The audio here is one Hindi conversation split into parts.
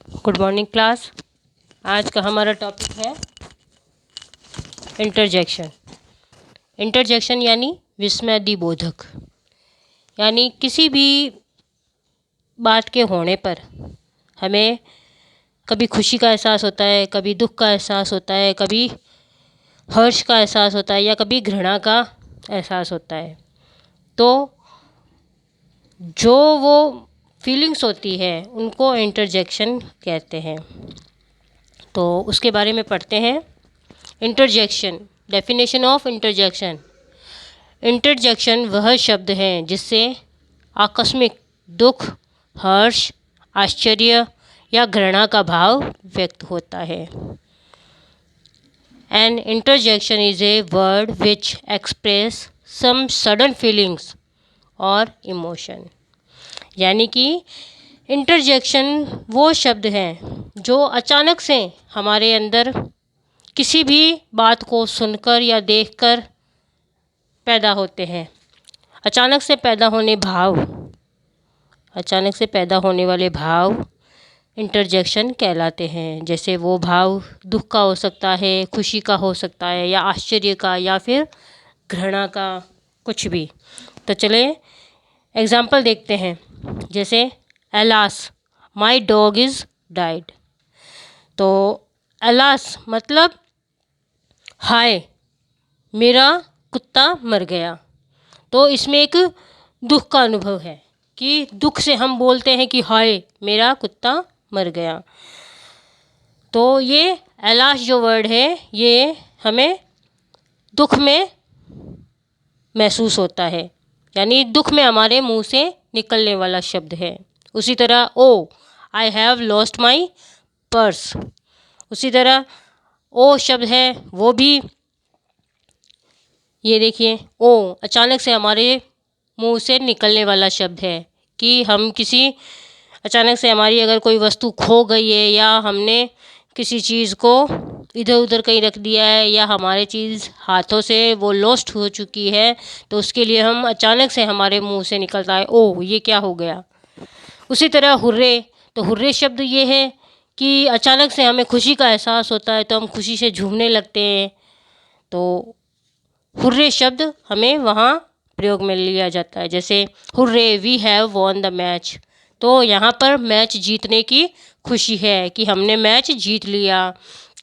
Good morning class. आज का हमारा टॉपिक है इंटरजेक्शन। इंटरजेक्शन यानी विस्मयादिबोधक, यानी किसी भी बात के होने पर हमें कभी खुशी का एहसास होता है, कभी दुख का एहसास होता है, कभी हर्ष का एहसास होता है या कभी घृणा का एहसास होता है। तो जो वो फीलिंग्स होती है उनको इंटरजेक्शन कहते हैं। तो उसके बारे में पढ़ते हैं। Interjection, definition of interjection. Interjection वह शब्द है जिससे आकस्मिक दुख, हर्ष, आश्चर्य या घृणा का भाव व्यक्त होता है। An interjection is a word which express some sudden feelings और इमोशन। यानी कि इंटरजेक्शन वो शब्द हैं जो अचानक से हमारे अंदर किसी भी बात को सुनकर या देखकर पैदा होते हैं। अचानक से पैदा होने वाले भाव इंटरजेक्शन कहलाते हैं। जैसे वो भाव दुख का हो सकता है, खुशी का हो सकता है या आश्चर्य का या फिर घृणा का, कुछ भी। तो चले एग्जाम्पल देखते हैं। जैसे alas my dog is died. तो एलास मतलब हाय मेरा कुत्ता मर गया। तो इसमें एक दुख का अनुभव है कि दुख से हम बोलते हैं कि हाय मेरा कुत्ता मर गया। तो ये एलास जो वर्ड है ये हमें दुख में महसूस होता है, यानी दुख में हमारे मुंह से निकलने वाला शब्द है। उसी तरह oh I have lost my purse. उसी तरह ओ शब्द है वो भी, ये देखिए ओ अचानक से हमारे मुंह से निकलने वाला शब्द है कि हम किसी अचानक से हमारी अगर कोई वस्तु खो गई है या हमने किसी चीज़ को इधर उधर कहीं रख दिया है या हमारे चीज़ हाथों से वो लॉस्ट हो चुकी है, तो उसके लिए हम अचानक से हमारे मुंह से निकलता है ओह ये क्या हो गया। उसी तरह हुर्रे, तो हुर्रे शब्द ये है कि अचानक से हमें खुशी का एहसास होता है तो हम खुशी से झूमने लगते हैं। तो हुर्रे शब्द हमें वहाँ प्रयोग में लिया जाता है। जैसे hurray we have won the match. तो यहाँ पर मैच जीतने की खुशी है कि हमने मैच जीत लिया।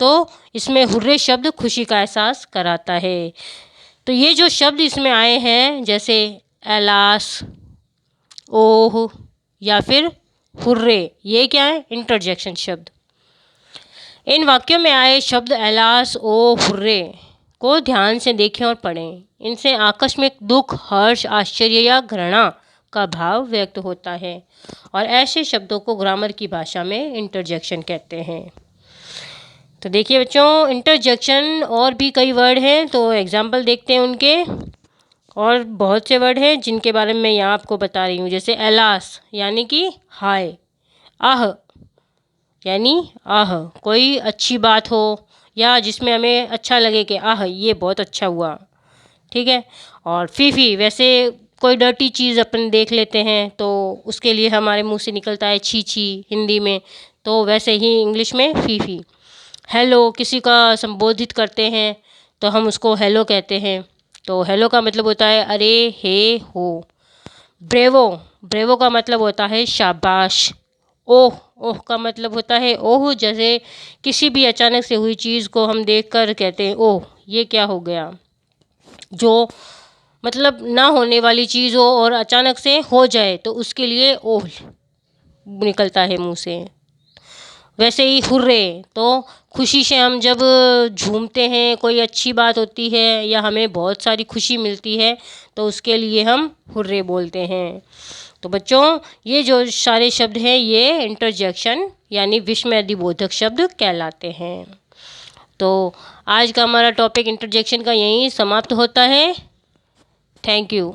तो इसमें हुर्रे शब्द खुशी का एहसास कराता है। तो ये जो शब्द इसमें आए हैं जैसे एलास, ओह या फिर हुर्रे, ये क्या है? इंटरजेक्शन शब्द। इन वाक्यों में आए शब्द एलास, ओह, हुर्रे को ध्यान से देखें और पढ़ें। इनसे आकस्मिक दुख, हर्ष, आश्चर्य या घृणा का भाव व्यक्त होता है और ऐसे शब्दों को ग्रामर की भाषा में इंटरजेक्शन कहते हैं। तो देखिए बच्चों, इंटरजेक्शन और भी कई वर्ड हैं, तो एग्जाम्पल देखते हैं उनके। और बहुत से वर्ड हैं जिनके बारे में मैं यहाँ आपको बता रही हूँ। जैसे एलास यानी कि हाय, आह यानी आह कोई अच्छी बात हो या जिसमें हमें अच्छा लगे कि आह ये बहुत अच्छा हुआ, ठीक है। और फीफी, वैसे कोई डर्टी चीज़ अपन देख लेते हैं तो उसके लिए हमारे मुंह से निकलता है छी छी हिंदी में, तो वैसे ही इंग्लिश में फीफी। हेलो, किसी का संबोधित करते हैं तो हम उसको हेलो कहते हैं। तो हेलो का मतलब होता है अरे, हे, हो। ब्रेवो, ब्रेवो का मतलब होता है शाबाश। ओह, ओह का मतलब होता है ओह, जैसे किसी भी अचानक से हुई चीज़ को हम देखकर कहते हैं ओह ये क्या हो गया। जो मतलब ना होने वाली चीज़ हो और अचानक से हो जाए तो उसके लिए ओह निकलता है मुंह से। वैसे ही हुर्रे, तो खुशी से हम जब झूमते हैं, कोई अच्छी बात होती है या हमें बहुत सारी खुशी मिलती है तो उसके लिए हम हुर्रे बोलते हैं। तो बच्चों, ये जो सारे शब्द हैं ये इंटरजेक्शन यानी विस्मयादिबोधक शब्द कहलाते हैं। तो आज का हमारा टॉपिक इंटरजेक्शन का यहीं समाप्त होता है। Thank you.